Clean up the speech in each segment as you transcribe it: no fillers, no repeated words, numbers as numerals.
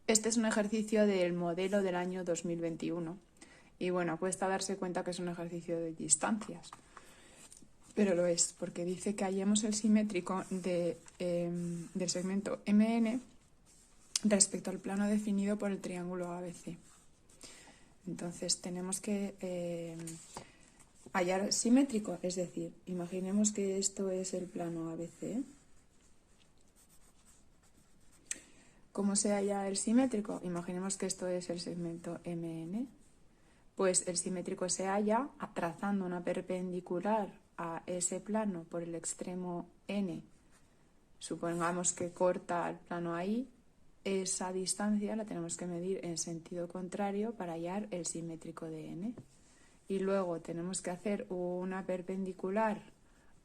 Este es un ejercicio del modelo del año 2021 y bueno, cuesta darse cuenta que es un ejercicio de distancias, pero lo es porque dice que hallemos el simétrico del segmento MN respecto al plano definido por el triángulo ABC. Entonces tenemos que hallar simétrico, es decir, imaginemos que esto es el plano ABC. ¿Cómo se halla el simétrico? Imaginemos que esto es el segmento MN. Pues el simétrico se halla trazando una perpendicular a ese plano por el extremo N. Supongamos que corta el plano ahí. Esa distancia la tenemos que medir en sentido contrario para hallar el simétrico de N. Y luego tenemos que hacer una perpendicular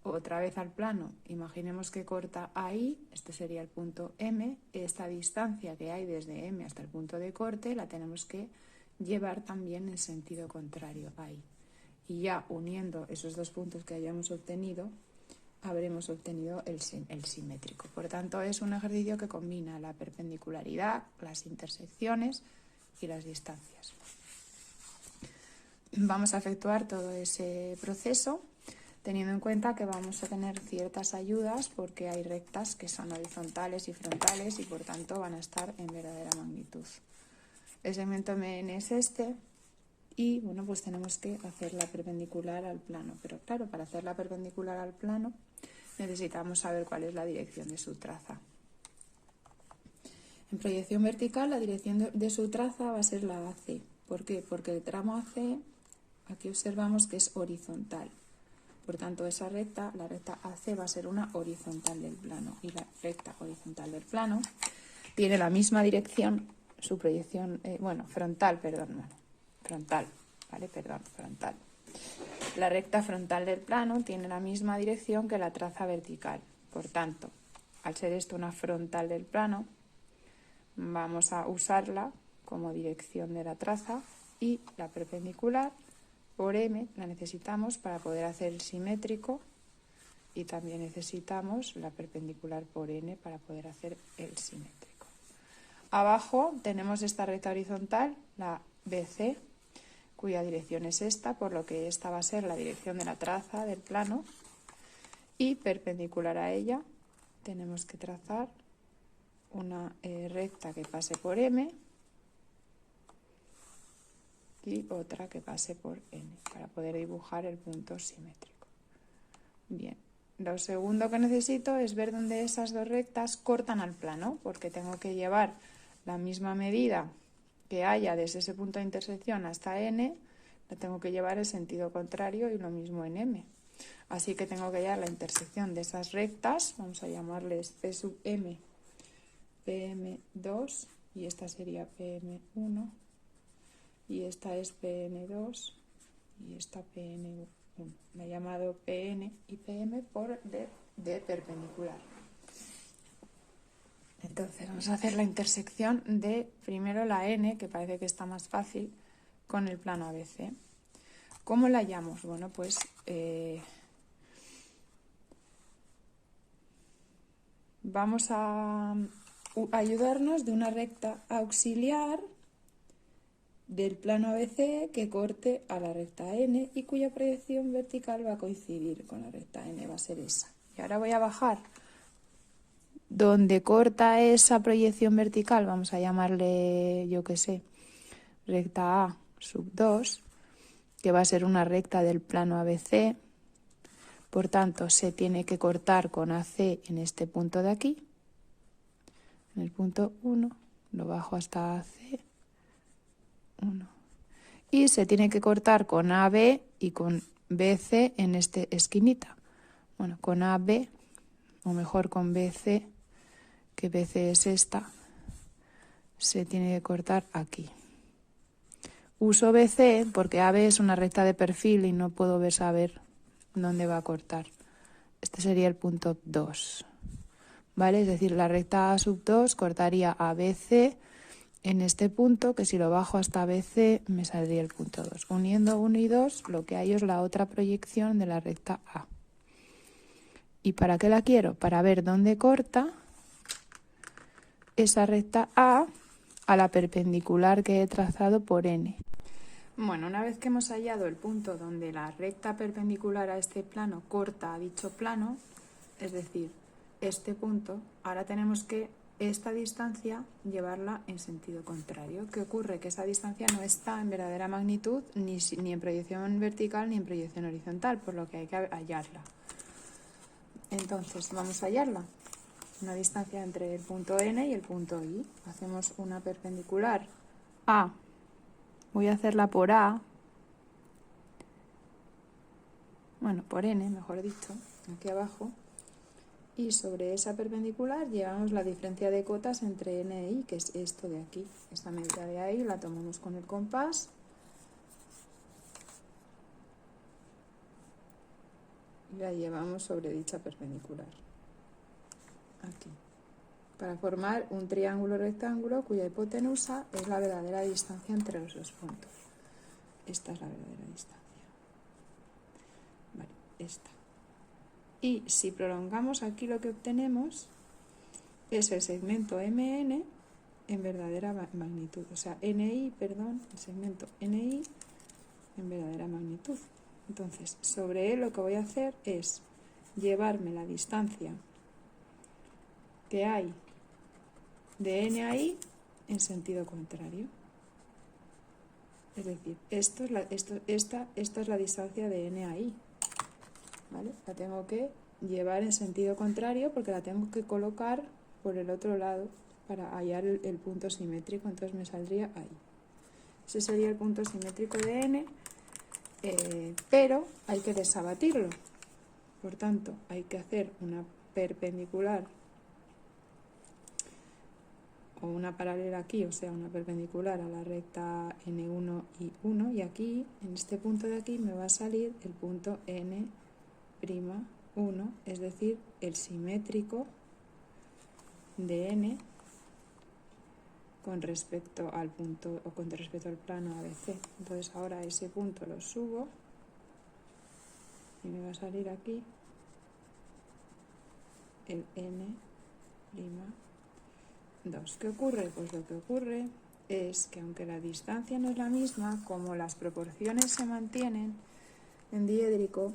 otra vez al plano. Imaginemos que corta ahí, este sería el punto M. Esta distancia que hay desde M hasta el punto de corte la tenemos que llevar también en sentido contrario ahí. Y ya uniendo esos dos puntos que hayamos obtenido, habremos obtenido el simétrico. Por tanto, es un ejercicio que combina la perpendicularidad, las intersecciones y las distancias. Vamos a efectuar todo ese proceso teniendo en cuenta que vamos a tener ciertas ayudas porque hay rectas que son horizontales y frontales y por tanto van a estar en verdadera magnitud. El segmento MN es este y bueno, pues tenemos que hacer la perpendicular al plano. Pero claro, para hacer la perpendicular al plano necesitamos saber cuál es la dirección de su traza. En proyección vertical la dirección de su traza va a ser la AC. ¿Por qué? Porque el tramo AC, aquí observamos que es horizontal. Por tanto, esa recta, la recta AC va a ser una horizontal del plano y la recta horizontal del plano tiene la misma dirección. Su proyección, frontal. La recta frontal del plano tiene la misma dirección que la traza vertical. Por tanto, al ser esto una frontal del plano, vamos a usarla como dirección de la traza y la perpendicular por M la necesitamos para poder hacer el simétrico y también necesitamos la perpendicular por N para poder hacer el simétrico. Abajo tenemos esta recta horizontal, la BC, cuya dirección es esta, por lo que esta va a ser la dirección de la traza del plano y perpendicular a ella tenemos que trazar una recta que pase por M y otra que pase por N para poder dibujar el punto simétrico. Bien, lo segundo que necesito es ver dónde esas dos rectas cortan al plano, porque tengo que llevar la misma medida que haya desde ese punto de intersección hasta N, la tengo que llevar en sentido contrario y lo mismo en M. Así que tengo que hallar la intersección de esas rectas, vamos a llamarles P sub M, PM2 y esta sería PM1 y esta es PN2 y esta PN1. La he llamado PN y PM por de perpendicular. Entonces vamos a hacer la intersección de primero la N, que parece que está más fácil, con el plano ABC. ¿Cómo la hallamos? Bueno, pues vamos a ayudarnos de una recta auxiliar del plano ABC que corte a la recta N y cuya proyección vertical va a coincidir con la recta N, va a ser esa. Y ahora voy a bajar donde corta esa proyección vertical, vamos a llamarle, yo qué sé, recta A sub 2, que va a ser una recta del plano ABC. Por tanto, se tiene que cortar con AC en este punto de aquí, en el punto 1, lo bajo hasta AC, 1. Y se tiene que cortar con AB y con BC en esta esquinita. Bueno, con AB, o mejor con BC, que BC es esta, se tiene que cortar aquí. Uso BC porque AB es una recta de perfil y no puedo saber dónde va a cortar. Este sería el punto 2. ¿Vale? Es decir, la recta A sub 2 cortaría a BC en este punto, que si lo bajo hasta BC me saldría el punto 2. Uniendo 1 y 2, lo que hay es la otra proyección de la recta A. ¿Y para qué la quiero? Para ver dónde corta esa recta A a la perpendicular que he trazado por n. Bueno, una vez que hemos hallado el punto donde la recta perpendicular a este plano corta a dicho plano, es decir, este punto, ahora tenemos que esta distancia llevarla en sentido contrario. ¿Qué ocurre? Que esa distancia no está en verdadera magnitud ni en proyección vertical ni en proyección horizontal, por lo que hay que hallarla. Entonces, vamos a hallarla. Una distancia entre el punto N y el punto I. Hacemos una perpendicular A. Voy a hacerla por A. Bueno, por N, mejor dicho, aquí abajo. Y sobre esa perpendicular llevamos la diferencia de cotas entre N e I, que es esto de aquí. Esta medida de ahí la tomamos con el compás. Y la llevamos sobre dicha perpendicular. Aquí. Para formar un triángulo rectángulo cuya hipotenusa es la verdadera distancia entre los dos puntos. Esta es la verdadera distancia. Vale, esta. Y si prolongamos aquí, lo que obtenemos es el segmento MN en verdadera magnitud. O sea, NI, perdón, el segmento NI en verdadera magnitud. Entonces, sobre él lo que voy a hacer es llevarme la distancia que hay de N a I en sentido contrario. Es decir, esta es la distancia de N a I. ¿Vale? La tengo que llevar en sentido contrario porque la tengo que colocar por el otro lado para hallar el punto simétrico. Entonces me saldría ahí. Ese sería el punto simétrico de N, pero hay que desabatirlo. Por tanto, hay que hacer una perpendicular o una paralela aquí, o sea, una perpendicular a la recta N1 y 1, y aquí, en este punto de aquí, me va a salir el punto N'1, es decir, el simétrico de N con respecto al punto o con respecto al plano ABC. Entonces ahora ese punto lo subo y me va a salir aquí el N'2. ¿Qué ocurre? Pues lo que ocurre es que aunque la distancia no es la misma, como las proporciones se mantienen en diédrico,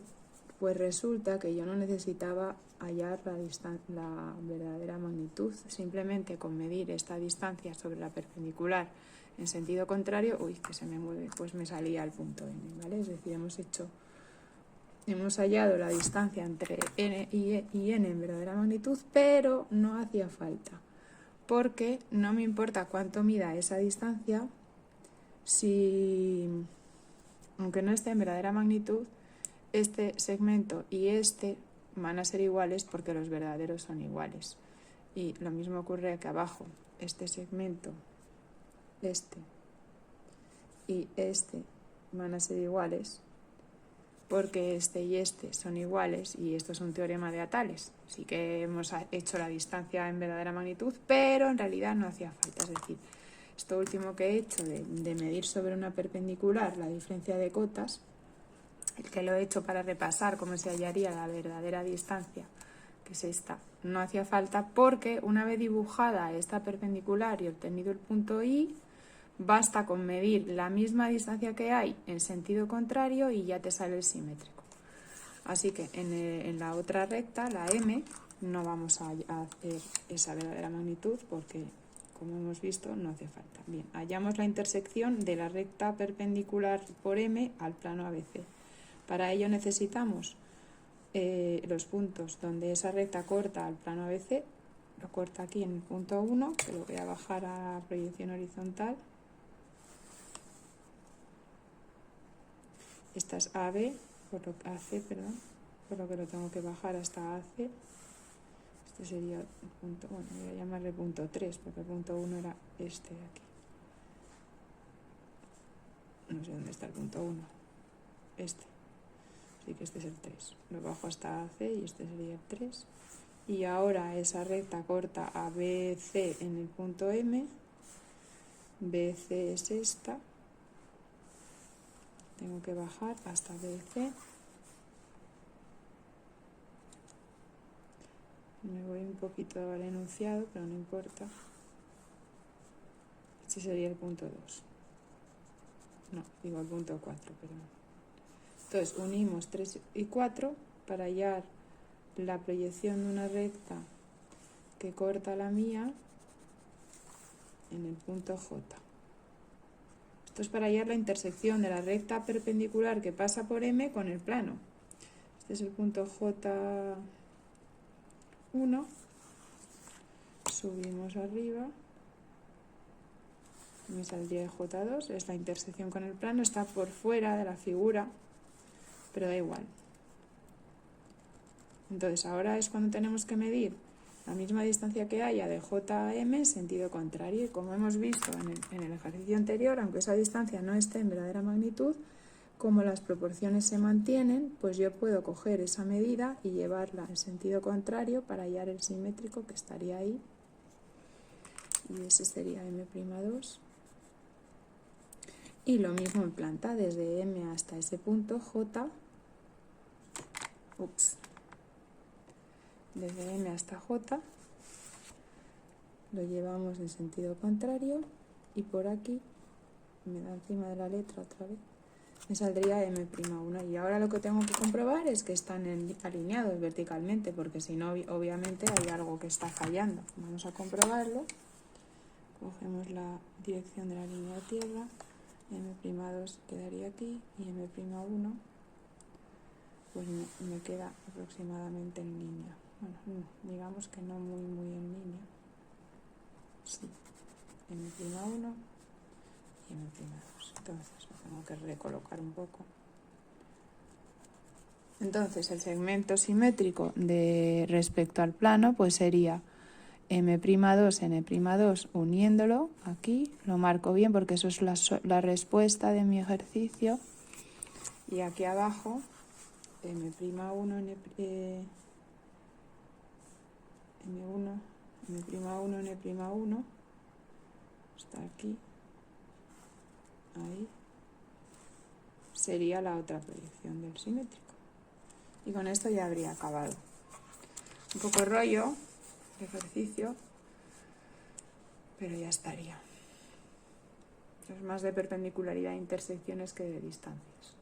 pues resulta que yo no necesitaba hallar la verdadera magnitud. Simplemente con medir esta distancia sobre la perpendicular en sentido contrario, uy, que se me mueve, pues me salía el punto N, ¿vale? Es decir, hemos hallado la distancia entre N y N en verdadera magnitud, pero no hacía falta, porque no me importa cuánto mida esa distancia, si, aunque no esté en verdadera magnitud, este segmento y este van a ser iguales porque los verdaderos son iguales. Y lo mismo ocurre aquí abajo. Este segmento, este y este van a ser iguales porque este y este son iguales, y esto es un teorema de Atales. Sí que hemos hecho la distancia en verdadera magnitud, pero en realidad no hacía falta. Es decir, esto último que he hecho de medir sobre una perpendicular la diferencia de cotas, el que lo he hecho para repasar cómo se hallaría la verdadera distancia, que es esta, no hacía falta porque una vez dibujada esta perpendicular y obtenido el punto I, basta con medir la misma distancia que hay en sentido contrario y ya te sale el simétrico. Así que en la otra recta, la M, no vamos a hacer esa verdadera magnitud porque, como hemos visto, no hace falta. Bien, hallamos la intersección de la recta perpendicular por M al plano ABC. Para ello necesitamos los puntos donde esa recta corta al plano ABC, lo corta aquí en el punto 1, que lo voy a bajar a proyección horizontal. Esta es AB, por lo que lo tengo que bajar hasta AC. Este sería el punto, bueno, voy a llamarle punto 3, porque el punto 1 era este de aquí. No sé dónde está el punto 1. Este. Así que este es el 3. Lo bajo hasta AC y este sería el 3. Y ahora esa recta corta a BC en el punto M. BC es esta. Tengo que bajar hasta BC. Me voy un poquito al enunciado, pero no importa. Este sería el punto 2. No, digo el punto 4, perdón. Entonces unimos 3 y 4 para hallar la proyección de una recta que corta la mía en el punto J. Esto es para hallar la intersección de la recta perpendicular que pasa por M con el plano. Este es el punto J1. Subimos arriba. Me saldría el J2. Es la intersección con el plano. Está por fuera de la figura, pero da igual. Entonces ahora es cuando tenemos que medir la misma distancia que haya de J a M en sentido contrario. Y como hemos visto en el ejercicio anterior, aunque esa distancia no esté en verdadera magnitud, como las proporciones se mantienen, pues yo puedo coger esa medida y llevarla en sentido contrario para hallar el simétrico que estaría ahí. Y ese sería M'2. Y lo mismo en planta, desde M hasta ese punto J. Desde M hasta J lo llevamos en sentido contrario y por aquí me da encima de la letra otra vez, me saldría M'1. Y ahora lo que tengo que comprobar es que están alineados verticalmente, porque si no, obviamente hay algo que está fallando. Vamos a comprobarlo. Cogemos la dirección de la línea de tierra, M'2 quedaría aquí y M'1 pues me queda aproximadamente en línea. Bueno, digamos que no muy en línea. Sí, M'1 y M'2. Entonces lo tengo que recolocar un poco. Entonces el segmento simétrico de respecto al plano pues sería M'2, N'2 uniéndolo aquí. Lo marco bien porque eso es la respuesta de mi ejercicio. Y aquí abajo M'1, M'1, N'1, está aquí, ahí, sería la otra proyección del simétrico. Y con esto ya habría acabado. Un poco rollo de ejercicio, pero ya estaría. Es más de perpendicularidad e intersecciones que de distancias.